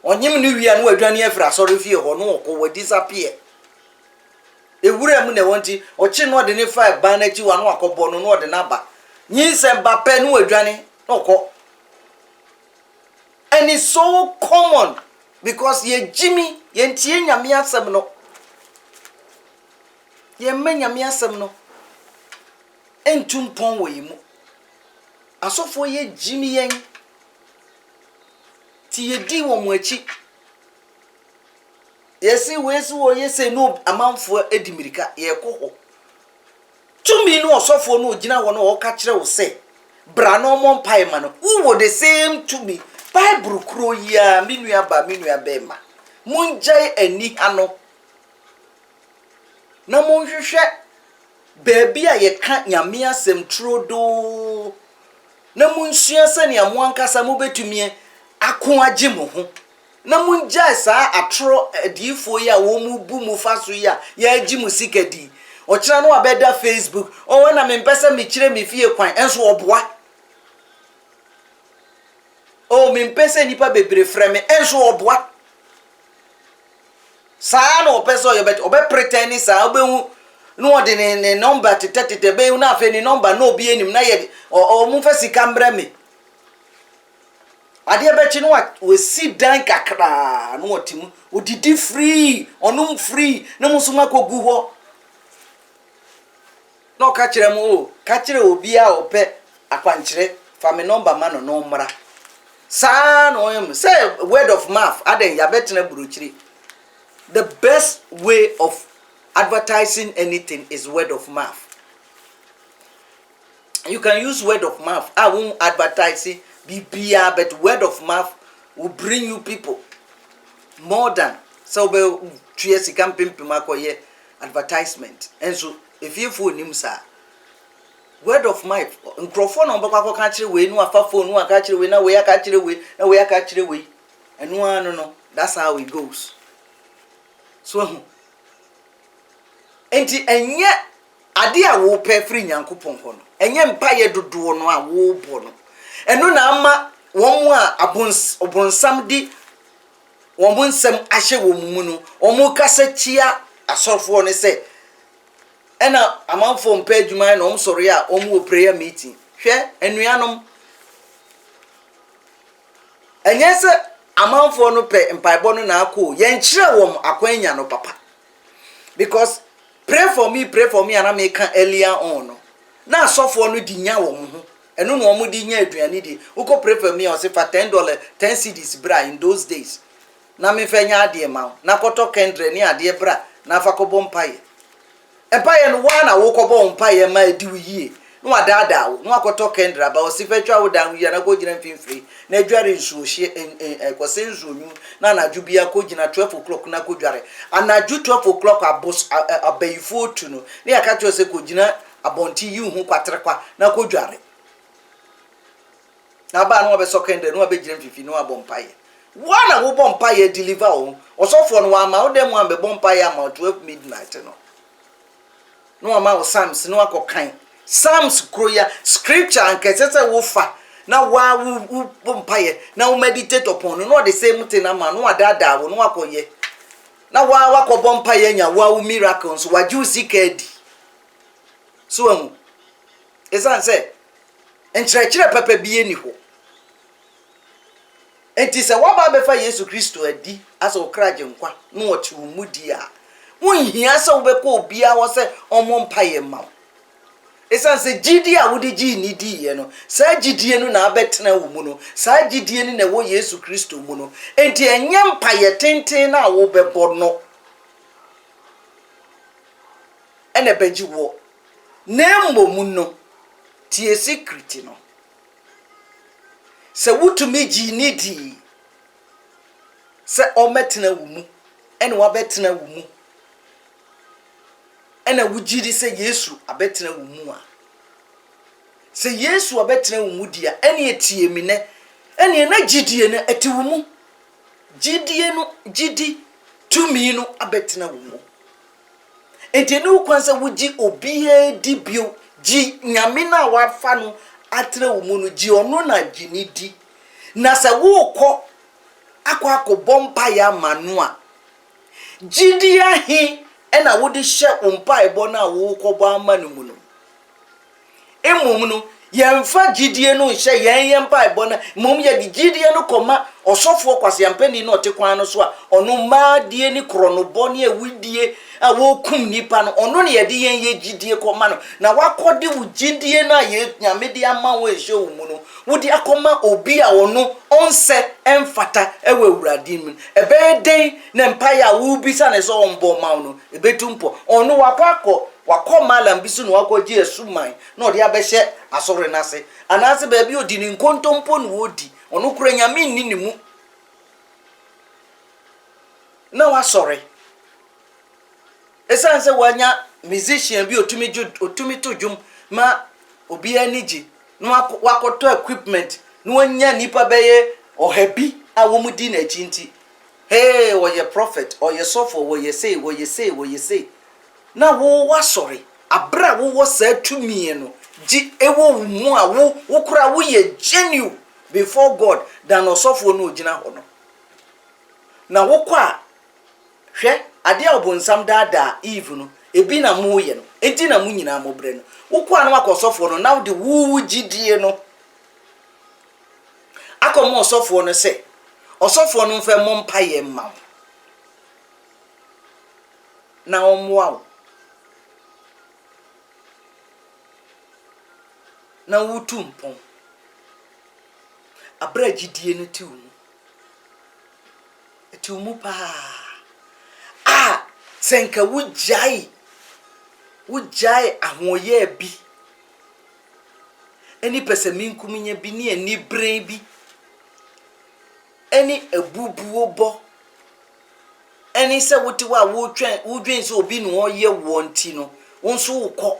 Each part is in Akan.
onyim ni wi anu adwane afra sorry fie ho no ko we disappear ewura mu na wonti ochi no de ne 5 ban na chi wa no akobo no no de na ba nyinse Mbappe no adwane no ko. And it's so common because ye Jimmy ye ntie nyame asem no ye me nyame asem no entum pon wo yimu asofo ye Jimmy yen ti ye di wo mu achi yesi wesi wo yesi no amanfo edimirika ye koho tumi no osofo no ogina wo no o ka kire wo se bra no mo mpai ma no wo the same tumi Bible kro ya minua be ma munjai ani ano na monhwehwe baabi a ye ka nyame asem trodo na munsua sane amo ankasa mo betumie ako agye mo ho na munjai saa atro adifo ya wo mu bu mu faso ya agye mu sikadi okira no abeda Facebook o na me mpesa me kire me fie kwan enso oboa o me mpesa nipa bebre freme enso oboa saa na opeso yo bet obe pretend saa obehu no ode ne number tetete be na afa ni number no obi enim na ye o mu fa sika mbra me ade be chi no we si dan kakra no otimu odidi free onum free na musuma kogu ho no ka kire mu o ka kire obi a ope akwankyere fa me number ma no mra saa no yem say word of mouth aden ya betena buruchiri. The best way of advertising anything is word of mouth. You can use word of mouth. I won't advertise it, but word of mouth will bring you people more than so be trees can pimp advertisement. And so if you phone him sir, word of mouth microphone on baka catch we no afa phone no catch we na we catch we na we catch we and no that's how it goes. So enti enye ade a wo pe free nyankopon ho no enye mpaye dodo no a wo bo no eno na ama won a obonsam di won nsem ahye wo mu no omo kasa chia asofo ne se ena amanfo mpa adwuma na omsori a omo prayer meeting hwe enuanom enye se amanfo no pe mpaibo no na akọ yen kire wom akwanya no papa because pray for me and I make earlier on no na asofo no di nya wom ho eno no omo di nya aduane di uko pray for me o se fa $10 10 cedis bra in those days na me fanya ade ma na koto kendre ni ade bra na fa ko bompaye empaye no wa na wo ko bompaye ma di yie no adada wo no akoto kendra ba o se fa twa wo dan wi na ko gina mfimfiri na adware nsuo hye kwose nsuo nyu na anadwo bia ko gina 12 o'clock na ko dware anadwo 12 o'clock abos abayifo tu no ne aka twa se ko gina abonti yi hu kwatrekwa na ko dware na ba no be so kendra no be gina mfimfiri no abompaye wana wo bompaye deliver o osofo no wa ma wo dem am be bompaye am 12 midnight no ama o Psalms no akokan Psalms kroya scripture and kesese wo fa na wa wo bompaye na wo meditate upon no the same thing na ma no adada wo no akoye na wa ko bompaye nya wa miracles wa juicy kedi so am esan say enchirechire papa biye ni ho enti se wa ba be fa Yesu Kristo adi asa okraje nkwa no ochi umudi a wonhia se wo be ko bia wo se omo mpaye ma esan se gidi a wodi gi ni di ye no sa gidie no na abetena wo mu no sa gidie ni na wo Yesu Kristo mu no enti enye mpaye tenten na wo be bo no ene beji wo nembo mu no tie secret no se wutumi gi ni di se o metena wo mu ene wa betena wo mu ena wujiri se Yesu abetena wo mu a se Yesu abetena wo mu dia ene etie mi ne ene na gidie ne eti wo mu gidie no gidi tumi no abetena wo mu enti no kwanse wuji obiye dibio gi nyame na wafa no atena wo mu no gi ono na gini di na se wo kọ akwa bompa ya manua jidia hi ena wodi hye umpa ebo na wo kobo amanu mu no emum no yemfa gidie no hye yempa ebo na mum ye gidie no koma osofo kwase ampani na otekwan no so a ono ma die ni kronobo ne awidie a wo kum nipa no ono ne ye de ye gidie koma no na wakode wo gidie na ye nyame de ama wo ehye wo mu no wodi akoma obi a ono onse emfata ewe urade mu ebe den na empire wo bisa na so ombo ma no ebetumpo ono wakoma lambisu no wakoje esuman na ode abehye asore nase anase ba bi odi ni nkontompo no odi ono kura nyame ni mu na wasore esanse wanya musician bi otumi to dwum ma obi aniji no wakoto equipment no wanya nipa beye ohabi awomudi na chinti hey wo ye prophet or ye sofo wo ye say na wo wasore abra wo sa tumi no ji ewo mu a wo kura wo ye genuine before God than osofo no ogina ho no na wo kwa hwe ade a obonsam dada eve no ebi na mu ye no enti na mu nyina mo bre no wo kwa na makosofo no now the wu gidie no akomo osofo no se osofo no mfa mompa ye mma na omwa na wutu mpon abra gidie no tiumu pa senka wujai ahoye bi eni pesaminkuminye bi ni eni brain bi eni ebubu obo eni se wuti wa wudwen so obi no oye wonti no wonso ukọ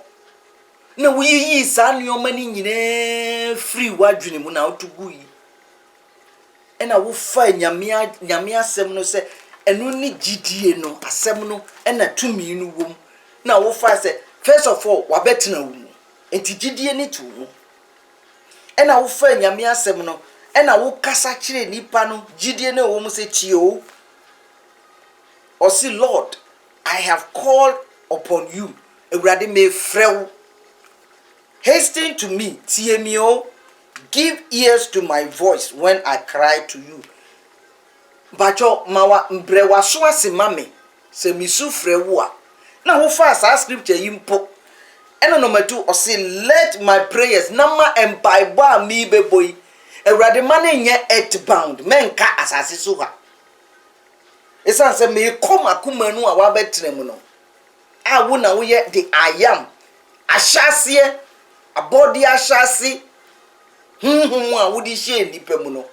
na wuyi sa nneoma ni nyine free wadwene mu na otugu yi ena wo fa nyame asem no se enu ni gidie no asem no ena tumi no wom na wo fa se first of all wabetena wo mu enti gidie ni tu wo ena wo fa nyame asem no ena wo kasa kire nipa no gidie na wo mu se tio o si Lord I have called upon you ewrade me frew hasten to me tie me o give ears to my voice when I cry to you bacho mawa mbrewa so asemame se misu frewu a na wo fa sa scripture yimpo eno no matu o say let my prayers na ma empaibo a mi beboy ewrade ma na nye earthbound menka asase so ha esan se me koma kumanu a wa betrem no a wo na wo ye the I am ahyase abodi ahyase a wo di hye nipa mu no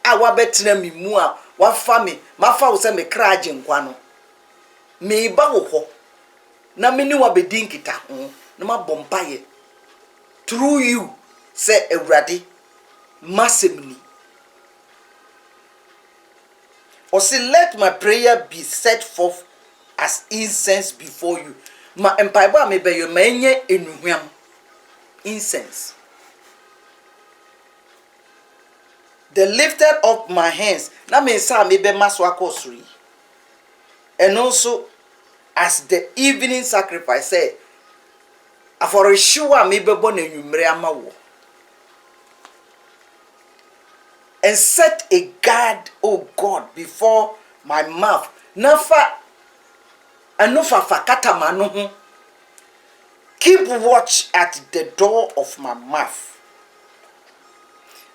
a wa betrem mi mu a wa fa me mafa wo se me kraje nkwa no me ba wo ho na me ni wa bedin kita ho na ma bompaye through you say ewrade massively or say let my prayer be set forth as incense before you ma empaibo me be yo manye enuhwam incense the lifted up my hands na me say me be maso akosuri and also as the evening sacrifice say afore sure me be bo na nwumre amawo and set a guard, O God, before my mouth. Nafa anofa fakata manu. Keep watch at the door of my mouth.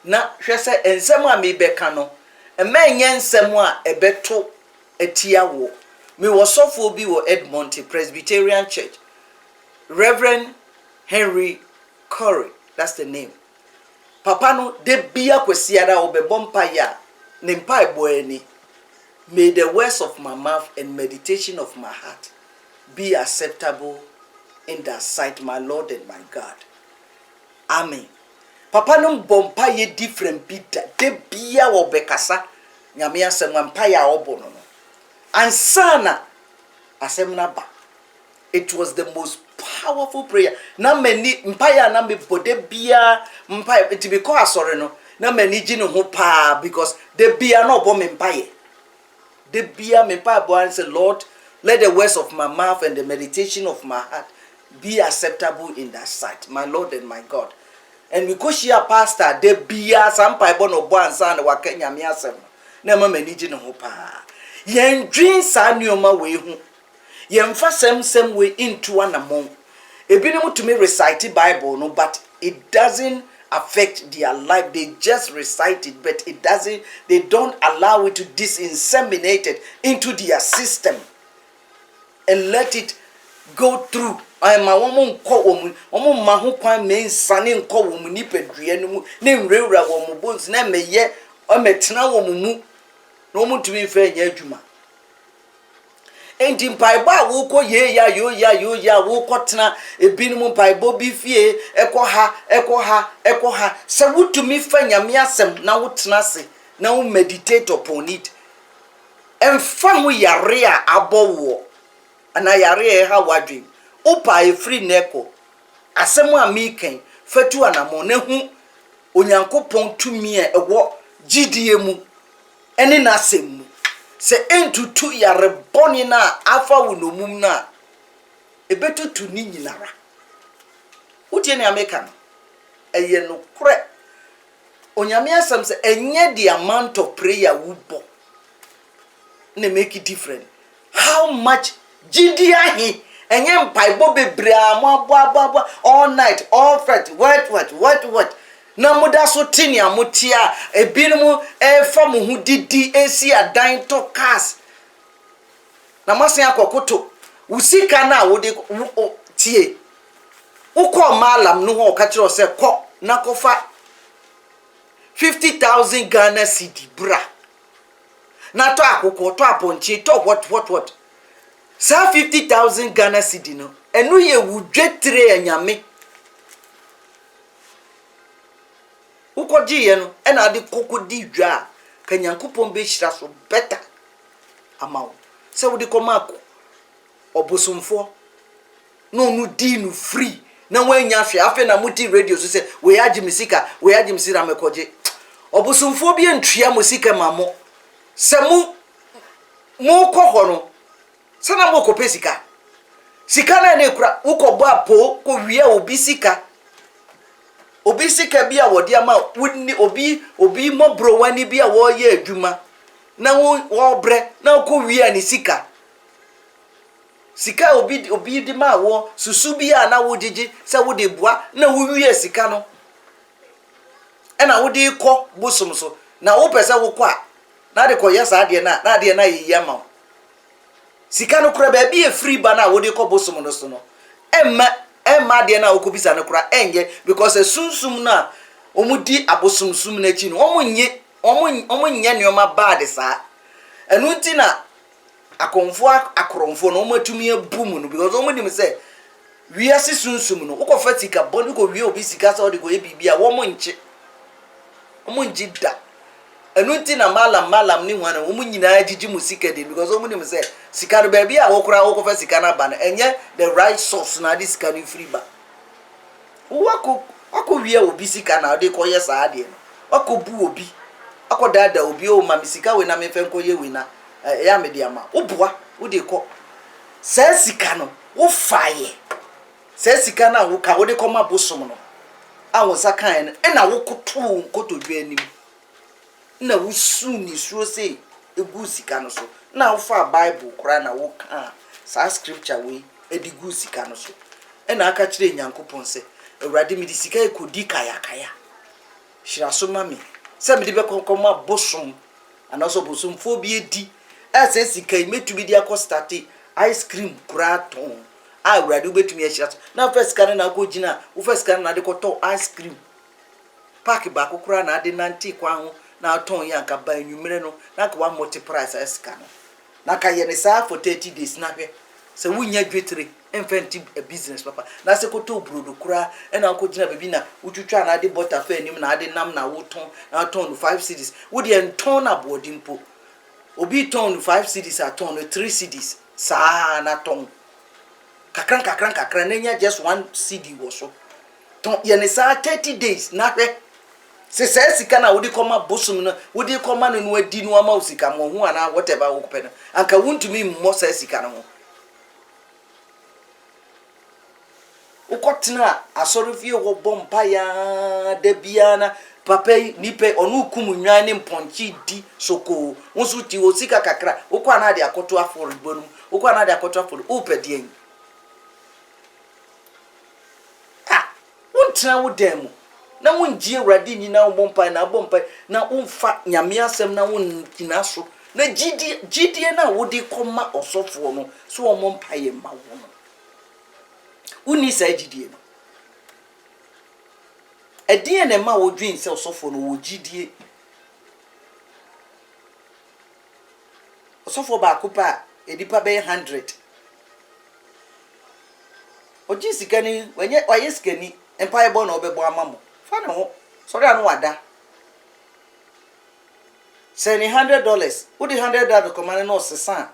Na hwese ensem a me beka no, emenye ensem a ebeto etia wo. Me wosofo bi wo Edmonton Presbyterian Church. Reverend Henry Curry, that's the name. Papa no de bia kwesiada obebompa ya ne mpa eboani. May the words of my mouth and meditation of my heart be acceptable in thy sight, my Lord and my God. Amen. Papa no bompa ye different bita de bia obekasa nyame asem mpa ya obo no. Ansana asem na ba. It was the most powerful prayer. Na many mpaya na me bode bia mpaya it be call asore no. na manage no ho pa because the bia no bo me mpaye. The bia me pa bo and say, Lord, let the words of my mouth and the meditation of my heart be acceptable in that sight, my Lord and my God. And because she a pastor, the bia some pipe no bo ansa na waka nyame asem. Na ma manage no ho pa. Yen dream sa nneoma we hu. Yen fa sem we into anamon. Ebinom to me recite Bible no, but it doesn't affect their life. They just recite it, but it doesn't. They don't allow it to disseminate it into their system and let it go through. I am a woman call woman mahu kwan men sunning call woman nipedria no name rewra woman bones na me ye o metena woman mu no mu to me fair adwuma. Enti mpaibo a wo kɔ ye ya yo ya wo kɔtena ebinum mpaibo bi fie ekɔ ha se wutumi fa nyame asem na wotena se na wo meditate upon it emfa ho yare a abɔwo ana yare ha wadwen upa efri neko asem a miken fatu anamo na hu onyankopɔn tumi a ɛwɔ gidie mu ene na asem mu se entutu yare boni na afa wonomum na ebetutu ni nyinara utie ne ameka eye no kure onyame asem se enye the amount of prayer wo bo na make it different. How much gidiahi enye mpaibo bebrea mo abo all night all fret what na muda so tini amutia ebinum efa mu hu didi esi adan to cars na masen akokoto usika na wo de tie ukọ malam no ho ka kire se kọ na kofa 50,000 Ghana cedi bra na to akoko to aponchi to what sa 50,000 Ghana cedi no enu ye wudwetre anyame ukoji ye no ena ade kokodi dwa ka nyankopon be hira so better amawo se wo de komako obosomfo no nu di nu free na wanya hwe afi na muti radio so se we agimisika mekoje obosomfo bi entria musika mamo se mu kokọ no se na mo kopesika sika na ne kura ukọbọ apo ko wiya obi sika bi a wodi ama wonni obi mobro wani bi a wo ye adwuma na wo bre na ko wiya ni sika obi di ma wo susu bi a na wo gigi se wo de bua na wo wiya sika no e na wo de kọ bosom so na wo pese wo kọ a na de kọ yesa ade na yi ama sika no kura ba bi e free ba na wo de kọ bosom no so no emma de na okobisa no kura enye because sunsum na omudi abosumsum na chi no omunye neoma bad sa enu nti na akromfo no omatumi abum no because omudim say wiase sunsum no ukofa sika bon uko wie obi sika sa odiko ebibia wo munji da enu nti na malam ni wana omunyina agigi musika de because omudim say sika no ba bia wo kura ukofa sika na ba na enye the right source na this sika no free ba wako wie obi sika na de koye sa ade no wako bu obi akodada obi o ma misika we na me fenko ye we na ya me dia ma oboa wo de ko sa sika no wo faye sa sika na wo ka wo de ko ma bosom no awon sakan e na wo koto dwa anim na wo su ni suo sei egu sika no so na wo fa bible kura na wo ka sa scripture we edigu sika no so e na aka kire nyankopon se awurade mi di sika ekodi kaya hira so mami se mi di be konkoma bosom ana so bosom fo bi edi ase sika imetumi di akostati ice cream kura ton awurade obetumi hira so na first kan na ko gina wo first kan na de ko to ice cream pack ba ko kura na de nanti kwa ho na ton ya nka ba enwumere no na ka wa multiply ice can na ka ye ne sa for 30 days na hwe se wunya dwetre enfenti a business papa na se ko to brodo kura e na ko gina baby na utwutwa na de butter fa anim na ade nam na wo ton na ton 5 cedis wo de ton na body mpo obi ton 5 cedis a ton 3 cedis sa na ton kakran na nya just 1 cedi wo so ton ye ne sa 30 days na hwe Se sika na wodi koma bosum no wodi koma no adi no ama sika mo ho ana whatever wo pɛ no anka wuntumi mmɔ sa sika no ho ukotena asorofie wo bompa ya da bia na papa nipe onu kum nwan ne mponchi di soko wonso ti wo sika kakra ukwa na de akoto aforo bonum ukwa na de akoto aforo upedi en wontena wo demu na wongie awrade nyina wo bompa na bompa na wonfa nyame asem na wonkina so na gidie na wodi koma osofo no so wo bompa ye ma wo no uni sa gidie no edie na ma wo dwin se osofo no wo gidie osofo ba kopa edipa be 100 oji sikani wenye waye sikani empire bo na obebo amamo fa na ho sorry anu wada send $100 udi $100 komane no sesan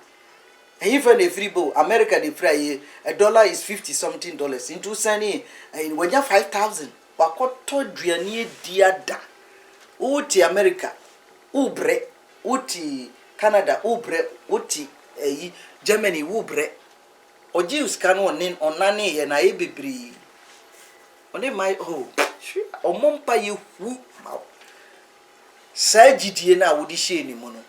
even a free bowl America the free a dollar is 50 something dollars into sending when you 5,000 wakoto duane diada uti America ubre uti Canada ubre uti Germany ubre oji uskano onane ye na ebibri one my omompa ye hu sa gidie na wodi hye ni mu no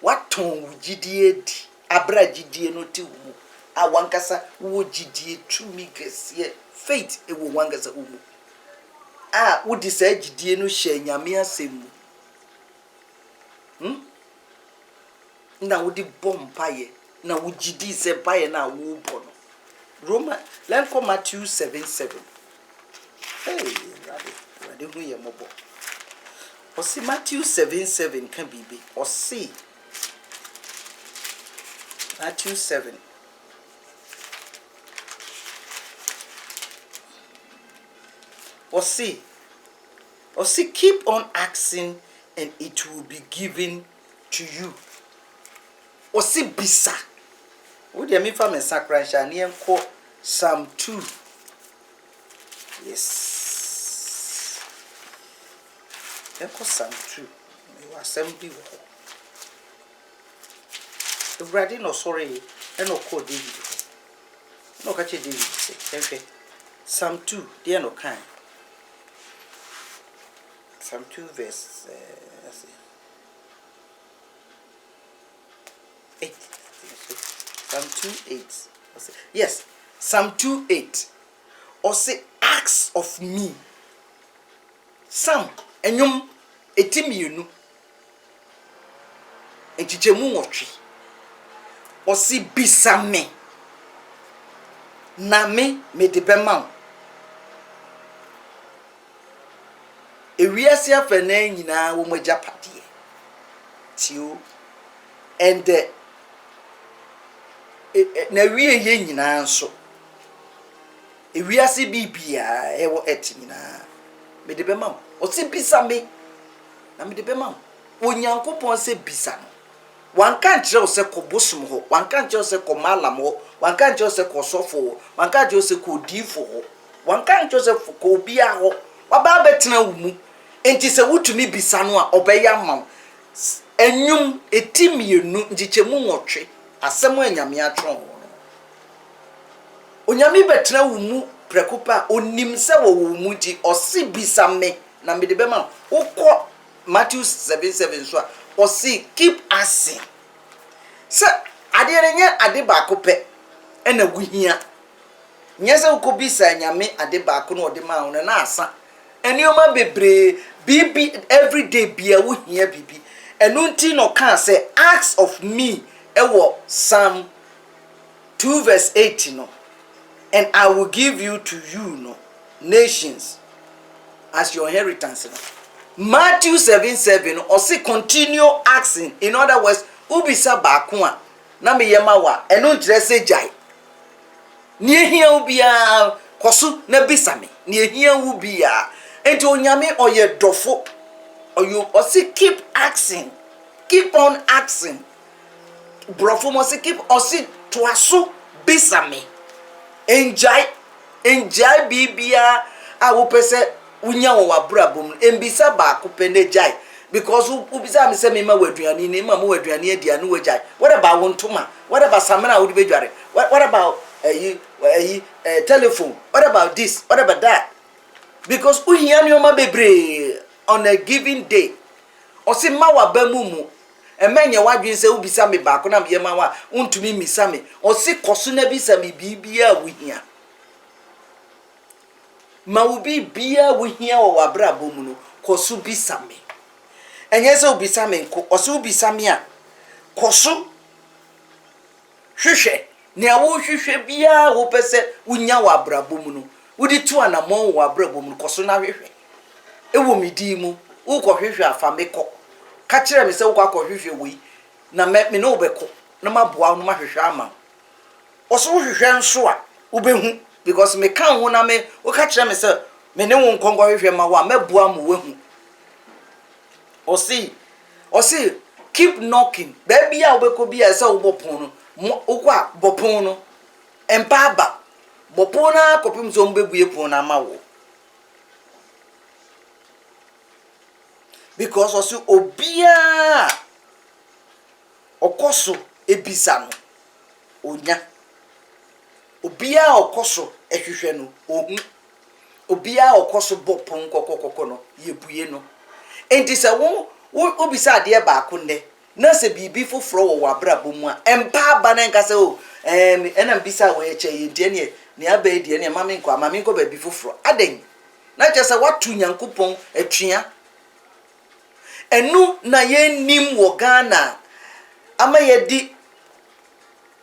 waton gidie di abra gidie no ti wu awankasa wo gidie tumi kese faith e wo wankasa wu wodi sa gidie no hye nyame asem na wodi bompa ye na wo gidi se baye na wo bo no Roma let's come Matthew 7:7 hey rade hu ye mobo o si Matthew 7:7 can be o si Matthew 7 or see keep on asking and it will be given to you or see bisa what do me for me sacrifice ni enko Psalm 2 yes enko Psalm 2 you assembly wo Brady no sorry and no code David no catch David say Psalm 2 there no kind Psalm 2 verse let's see 8 Psalm 2:8 yes Psalm 2:8 or say acts of me Psalm enyum etimienu echichemu wotwe or see bisame na me de bema ewiase afana nyina wo magya pade tio and na wie ye nyina nso ewiase bibia ewo nyina me de bema o se bisame na me de bema onyankopon se bisano wan kan kire o se kobosum ho wan kan kire o se komalam ho wan kan kire o se kosofo wan kan kire o se kodifo ho wan kan kire o se ko bia ho waba betena wumu enti se wutumi bisano a obeya mam enwum etimienu njichemu nwotwe asem anyame atron onyame betena wumu prekopa onim se wo wumu di osi bisame na me de bema ukọ Matthew 7:7 so osi keep asking se ade renye ade ba ko pe ena wuhia nyese ukobisa nyame ade ba ko no ode ma ho na asa enioma bebre bibi everyday bia wuhia bibi enunti no kan say acts of me ewo Psalm 2:8 no and I will give you to you no nations as your inheritance no Matthew 7:7 or say continue asking in other words ubisa baako a na me yema wa eno nkire se jai ni ehia ubia koso na bisame ni ehia ubia enti onyame oye dofo oyo or say keep asking keep on asking brofo mo say keep or say toaso bisame enjoy bibia a wo pese unya wo wabrabom embisa ba ko pene jai because ubisa me say me ma waduane ni ma mo waduane adia no wajai what about wontoma what about samana wo de bedware what about telephone what about this what about that because uhia ni o ma bebre on a given day osi ma wa ba mumu emenye wadwen se ubisa me ba ko na me ma wa untumi misa me osi koso na bisa me bibia wuhia ma ubi bia wuhia wo wabrabom no koso bisa me enye se ubisa me nko osi ubisa me a koso hwehwe ne awo hwehwe bia wo pese unya wabrabom no udi tu anamon wabrabom no koso na hwehwe ewo midi mu wo ko hwehwe afa me ko ka kire me se wo ko hwehwe wi na me no obeko na maboa no mahwehwe ama oso hwehwe nso a ubehu because me kan ho na me wo ka kire me se me ne wo nkongo hwehwe ma wa meboa mo wehu osi keep knocking baby a obeko bia se wo bopon no ukwa bopon no empaba bopon na kopim so mbebue pon na ma wo because osi obia okoso ebisa no onya obia okoso ehwehwe no ohu obia okoso bopon kokokoko no yebue no enti se wo obisa ade ba ko nde na se bibi foforo wo wabrabo mu a empa ba na nka se o ena bisa wo eche yedie ne aba edie ne mama nko ba bi foforo aden na je se watu nyankopon atwea enu na ye nim wo Ghana ama yedi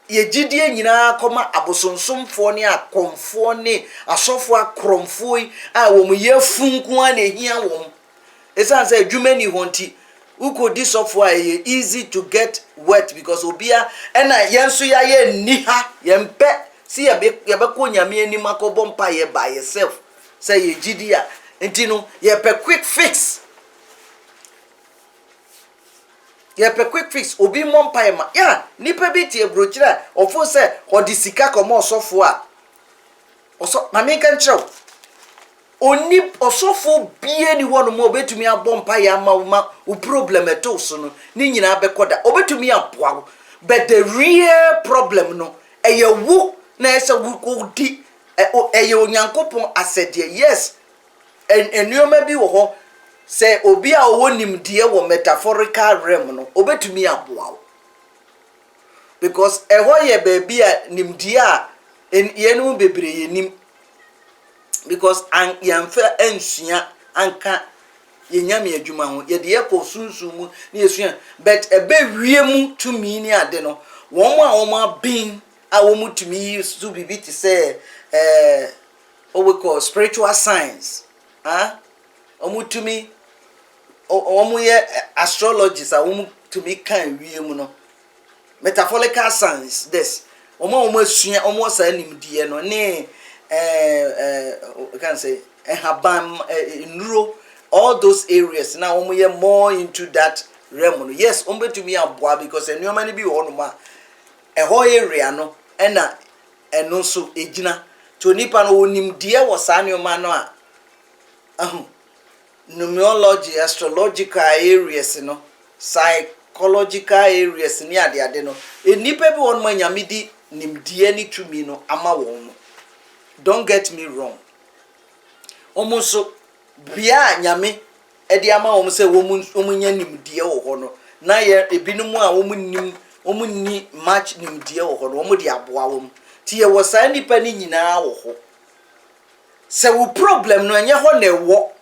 yegidie nyina koma abosonsomfo ne akomfo ne asofo akromfo a wo mu yefunku a na ehia wo esan say adwumani honti uko disofo a easy to get wet because obia ena yenso ya ye ni ha yempe si ye be ko nyame anim akobom pa ye by yourself say yegidi a enti no ye pe quick fix obi mompa ma ya nipa bi tie brochira ofo se odisika komo osofo a oso na me kan kire oni osofo bie ni wono mo obetumi abompa ya ma u problem eto so no ni nyina bekoda obetumi aboa but the real problem no eyewu na ese wu di eye onyankopon asede yes enuoma bi wo ho se obi a owo nimdie wo metaphorical realm no obetumi aboa because eho ye baby a nimdie a yenu bebre yenim because an yamfa ansua anka yenyame adwuma ho ye de yeko sunsumu na yesua but ebe wiem to me ni ade no won abin a wo mutumi so bibi ti say we call spiritual science omutumi omuye astrologists a omutumi kan wiem no metaphorical science this omo asua omo sa nimdie no ne can say habam nuro all those areas now we more into that realm. Yes to me aboa because enyoma ni bi wo no ma eho area no na eno so ejina to nipa no wonim die wo sa nyoma no a numerology astrological areas no psychological areas ni ade no nipa bi wo no ma nyamedi nimdie ni tumi no ama wo no. Don't get me wrong. Omuso bia nyame edi ama wo se wo nya nimdie wo ho no na ye ebinum a wo ni match nimdie wo ho no wo di aboa wo ti ye wo sa nipa ni nyina wo ho se wo problem no enye ho na ewo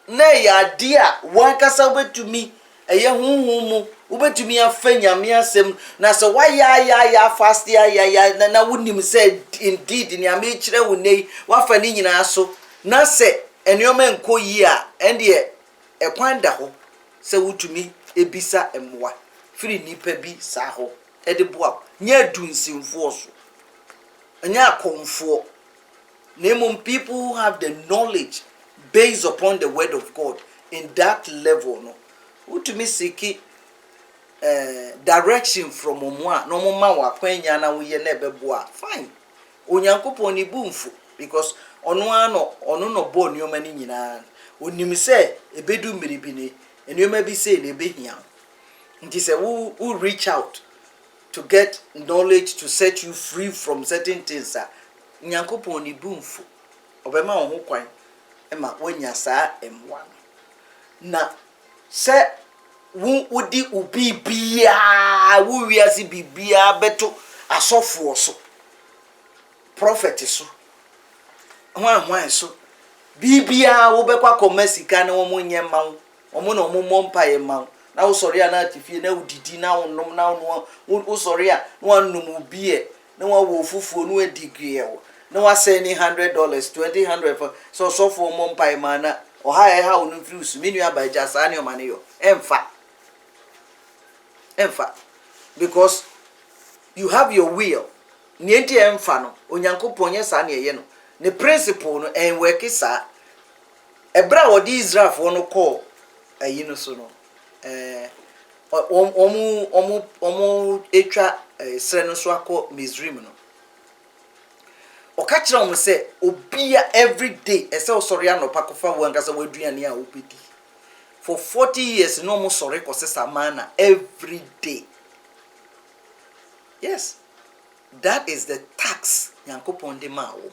na ya dia wan kasa betumi eye hunhum ubetumi afanya me asem na so waya fast ya na wonim say indeed ni ame kire wonei wafa ni nyina so na se enioma nko yi a ende ekwan da ho se wutumi ebisa emwa firi nipa bi sa ho ede boa nya dunsimfo so anya akomfo name people who have the knowledge based upon the word of God in that level no wutumi siki direction from omwa no mama wa kwanya na wo ye na ebeboa fine onyankopon ni bumfu because ono no bo nneoma ni nyina onim se ebedu mmiribi ne nneoma bi se na ebehia nti se who reach out to get knowledge to set you free from certain things nyankopon ni bumfu obema wo ho kwan ema wanya saa emwa na se wudi ubibia wo wiase bibia beto asofo so prophet so hwan so bibia wo bekwa komasika na wo munye mawo wo na wo mompa ye mawo na wo sori ana atifie na udidi na wo nom na wo sori a na wo nom ubie na wo fufuo no adigrie wo na wo say ni $100 $200 for so for mompa ye mana o ha wo no free menu abaja sa ne o mane yo emfa because you have your will nienti emfa no onyankopon ye sa ne ye no ne principle no en work sa ebra wo di Israel fo no call ayi no so no omu etwa sre no so akọ Misrim no o ka kire om se obia every day ese o sori anopa kofa wo angasa waduane a obedi for 40 years no mo sori ko sesa mana every day. Yes, that is the tax yankopon de ma wo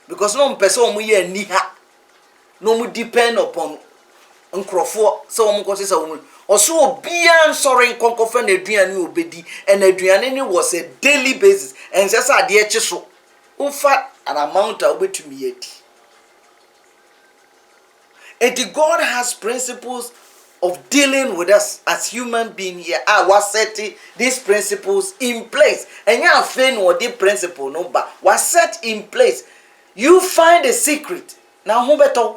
because no person omu ye ni ha no mu depend upon nkrofo so omu ko sesa omu oso obia nsori nkonkofa na aduane obedi and aduane ni was a daily basis and sesa de echi so ufa an amount of betumi yedi. And God has principles of dealing with us as human beings here. Was setting these principles in place. And you are saying what the principle no but was set in place. You find a secret. Now who better?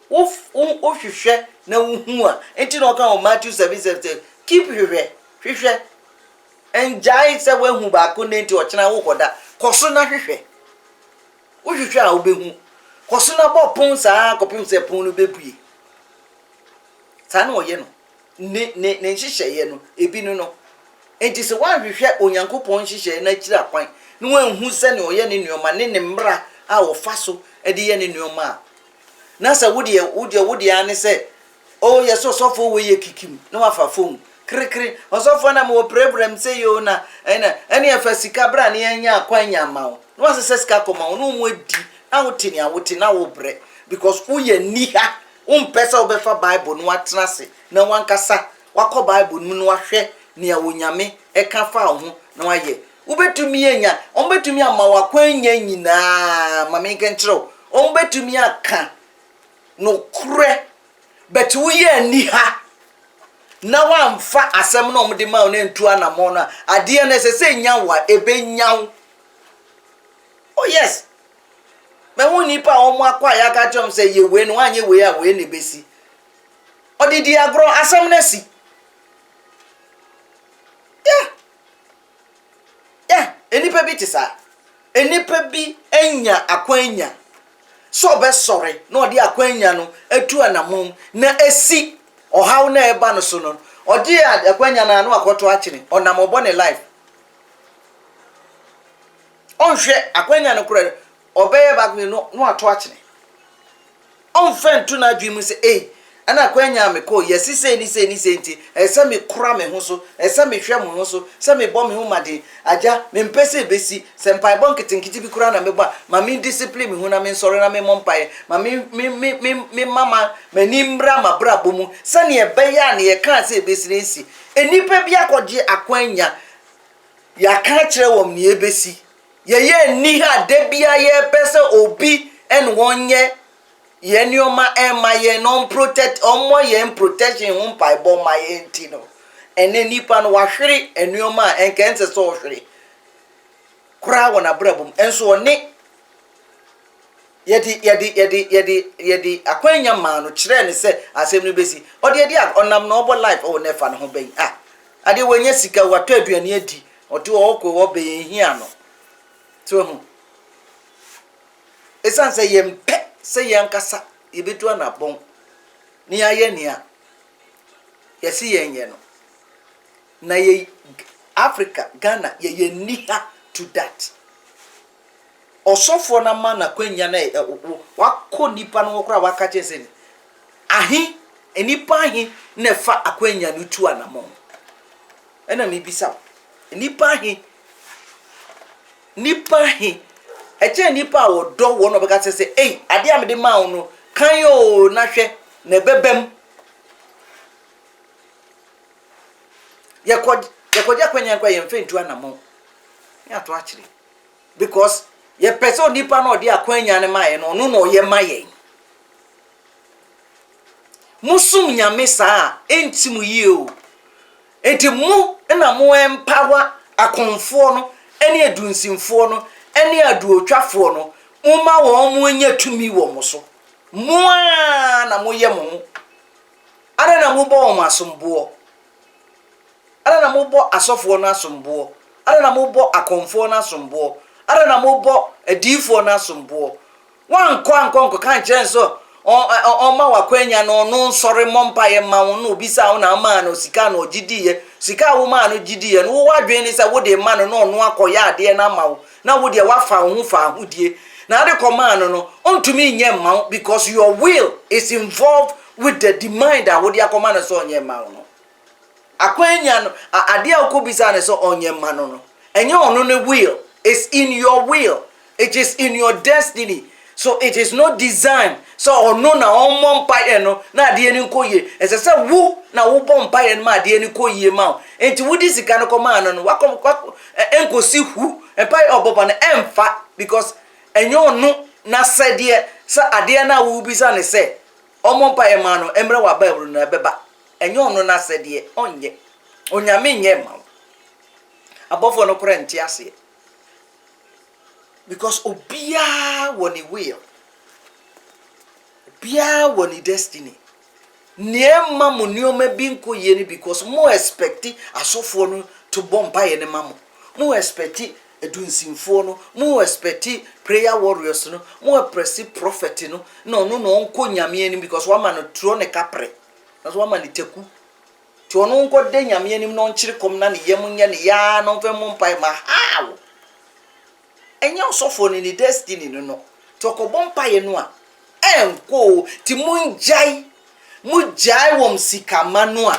If you share now who ain't no come Matthew 7:17. Keep you share. And Jai said when who back on into a channel over that. Kosuna hwehwe. Wo hwehwe a obehu. Kosuna bo pon saa kopim se pon no bebue. Saa na oye no. Ne nhihye no ebi no. Enti se wan hwehwe onyankopon nhihye na kira kwan. Ne wan hu se ne oye ne nneoma ne mmra a wo fa so e de ye ne nneoma. Na sa wodi ane se oh yes so for we ye kikim. Na wa fa phone. Kri osofo na mo problem say yo na ene afasika bra na anya akwanya mawo no asese sika koma no mo adi na wotini awote na wo bre because who ye ni ha pesa obefa bible no atena se na wankasa wakọ bible mu no ahwe ne awonyame eka fa ho na waye ubetumi anya ombetumi ama wakwanya nyina mame nkenkyerɛ ombetumi aka no kure but wo ye ni ha na wamfa asem na omde ma na ntu anamo na ade na sese nyawa ebenyaw. Oh yes, me woni pa omo akwa ya ka chom se ye we no anye we a we ne besi odidi agro asem na si enipa bi tisa enipa bi enya akwanya so be sorry na odi akwanya no etu anamo na esi ohaw na eba no so no odi akwanya na no akoto akire onam obo ne life onhwe akwanya no kure obeye back no ato akire onfen tu na adwi mu se ana akwanya me ko yesi se ni nti ese me kura me ho so ese me hwe mo ho so se me bom me ho made aja me mpese besi se mpai bon kitinkiti bi kura na me ba ma me discipline me ho na me sori na me mompai ma me mama manimbra ma bra bomu se ne ebe ya ne ye kan se besi nsi enipa bi akoje akwanya ya ka kire wom ne ebesi ye ni ha de bia ye pese obi en wonye ye nioma ema ye non protect omo ye protection hum pai bo ma ye ntino ene nipa no wahwere enioma enkense so hwere kura wona brabum enso oni yedi akwanya ma no kire ne se asem no besi odi yedi onam no obo life o nefa no ho ben ade wanya sika wato aduane adi odi okwo wo be hia no to hu esanse yempe se yankasa yebetu anabon ni aye nia yesi yenye no na ye Africa Ghana ye niha to that osofo na ma na kwanya na wakọ nipa no kora waka chese ahi enipa ahi na fa akwanya no tu anamon ena me bisa nipa ahi eche nipa odo wo no beka chese ade amede ma wo no kan yo na hwe na bebem yakọja kwanya kwa yemfe ntu anamon ya to akire because ye person nipa no de akwanya ne maye no no no ye maye musum nyame saa entimu yie o enti mu na mu empower akonfo no ene adunsimfo no ene aduotwafo no uma wo mu nya tumi wo mo so mu na mu ye mo ara na mu bo wo masombo ara na mu bo asofo no asombo ara na mu bo akonfo no asombo ara na mo bo adifo na sombo wanko kan chenso on ma wakwenya no no nsori mompa ye ma wo no bisa wo na ma no sika no gidiye sika wo ma no gidiye no wo wadwen ni se wo de ma no no akoya ade na ma wo na wo de wafa ho fa hodie na ade command no ontumi nye ma because your will is involved with the demand that wo de command so nye ma no akwenya no ade akobisa ne so onye ma no enye ono ne will. It's in your will. It is in your destiny. So it is not designed. So no na omon paye no na de ni koye. Ese se wu na wo bom paye ma de ni koye ma. Enti wudi sika no koma no wakom enkosi hu paye oboba na emfa because enyo no na sede sa ade na wo bisa ne se omon paye ma no emre wa babru na beba. Enyo no na sede onye. Onyame nye ma. Abofo no kora nti ase. Because obia woni will. Obia woni destiny. Niema mo nioma bi nko ye ni because mo expect asofo no to bomba ye ne mamo. Mo expect edunsimfo no, mo expect prayer warriors no, mo expect prophet no. No nko nyame ni because wa man no tro ne kapre. That's wa man ni teku. Ti ono nko de nyame ni no nchire kom na ne yem nya ne ya no fe mo mpa ma how. Enya osofo ni destiny no toko bompa ye no a enko ti munjai wom sika manu a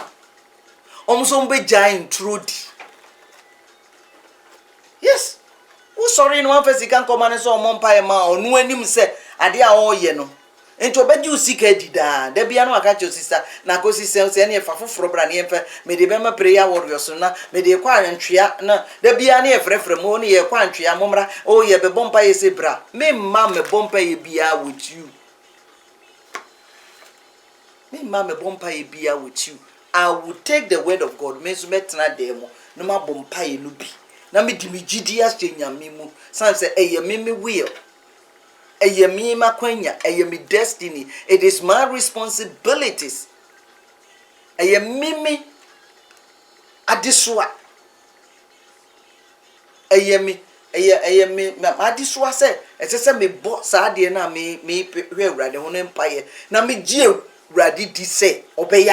omso mbe jai introdi yes wo sorry no one sika nkomane so omompa ye ma onu anim se ade a o ye no enti obeji usika dida da bia no aka cho sister na ko sister se ne fa foforo bra ne emfa me de be ma prayer warriors na me de kwa antwea na da bia ne frefre mo ne ye kwa antwea momra o ye be bompa ye se bra me ma me bompa ye bia with you me ma me bompa ye bia with you I will take the word of God me so metna demo no ma bompa ye no bi na me di me gidi as nyame mu san se eye me will Ayemi makwenya, ayemi destiny. It is my responsibilities. Ayemi adiswa. Ayemi adiswa se. Ese me bo sa de na me hwe urade ho empire. Na me gie urade di se obeya